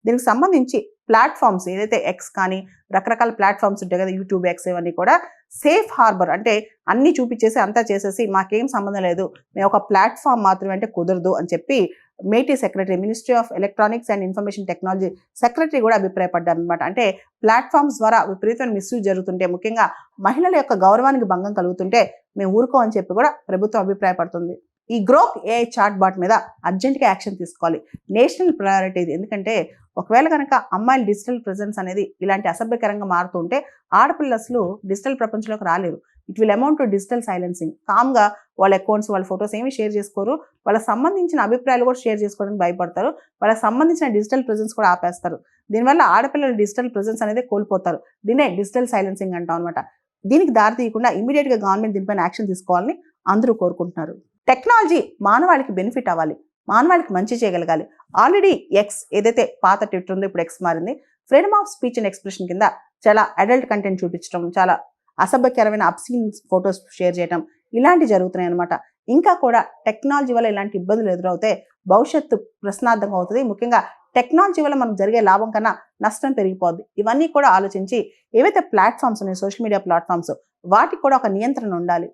దీనికి సంబంధించి ప్లాట్ఫామ్స్ ఏదైతే ఎక్స్ కానీ రకరకాల ప్లాట్ఫామ్స్ ఉంటాయి కదా, యూట్యూబ్, ఎక్స్, ఇవన్నీ కూడా సేఫ్ హార్బర్ అంటే అన్ని చూపించేసి అంతా చేసేసి మాకేం సంబంధం లేదు, మేము ఒక ప్లాట్ఫామ్ మాత్రమే అంటే కుదరదు అని చెప్పి MeitY secretary, ministry of electronics and information technology secretary కూడా అభిప్రాయపడ్డారు అనమాట. అంటే ప్లాట్ఫామ్స్ ద్వారా విపరీతమైన మిస్యూజ్ జరుగుతుంటే, ముఖ్యంగా మహిళల యొక్క గౌరవానికి భంగం కలుగుతుంటే మేము ఊరుకోమని చెప్పి కూడా ప్రభుత్వం అభిప్రాయపడుతుంది. ఈ గ్రోక్ ఏఐ చాట్ బాట్ మీద అర్జెంట్గా యాక్షన్ తీసుకోవాలి, నేషనల్ ప్రయారిటీ ఇది. ఎందుకంటే ఒకవేళ కనుక అమ్మాయిల డిజిటల్ ప్రెజెన్స్ అనేది ఇలాంటి అసభ్యకరంగా మారుతుంటే ఆడపిల్లలు అసలు డిజిటల్ ప్రపంచంలోకి రాలేరు. It will amount to digital silencing. కామ్గా వాళ్ళ అకౌంట్స్, వాళ్ళ ఫొటోస్ ఏమి షేర్ చేసుకోరు, వాళ్ళకి సంబంధించిన అభిప్రాయాలు కూడా షేర్ చేసుకోవడానికి భయపడతారు, వాళ్ళకి సంబంధించిన డిజిటల్ ప్రెజెన్స్ కూడా ఆపేస్తారు. దీనివల్ల ఆడపిల్లల డిజిటల్ ప్రెజెన్స్ అనేది కోల్పోతారు. దీనే డిజిటల్ సైలెన్సింగ్ అంటాం అనమాట. దీనికి దారి తీయకుండా ఇమీడియట్గా గవర్నమెంట్ దీనిపైన యాక్షన్ తీసుకోవాలని అందరూ కోరుకుంటున్నారు. టెక్నాలజీ మానవాళికి బెనిఫిట్ అవ్వాలి, మానవాళికి మంచి చేయగలగాలి. ఆల్రెడీ ఎక్స్ ఏదైతే పాత ట్విట్టర్ ఉందో ఇప్పుడు ఎక్స్ మారింది. Freedom of speech and expression కింద చాలా అడల్ట్ కంటెంట్ చూపించడం, చాలా అసభ్యకరమైన అబ్సీన్ ఫొటోస్ షేర్ చేయడం ఇలాంటివి జరుగుతున్నాయి అనమాట. ఇంకా కూడా టెక్నాలజీ వల్ల ఇలాంటి ఇబ్బందులు ఎదురవుతాయి, భవిష్యత్తు ప్రశ్నార్థంగా అవుతుంది. ముఖ్యంగా టెక్నాలజీ వల్ల మనకు జరిగే లాభం కన్నా నష్టం పెరిగిపోద్ది. ఇవన్నీ కూడా ఆలోచించి ఏవైతే ప్లాట్ఫామ్స్ ఉన్నాయి, సోషల్ మీడియా ప్లాట్ఫామ్స్, వాటికి కూడా ఒక నియంత్రణ ఉండాలి.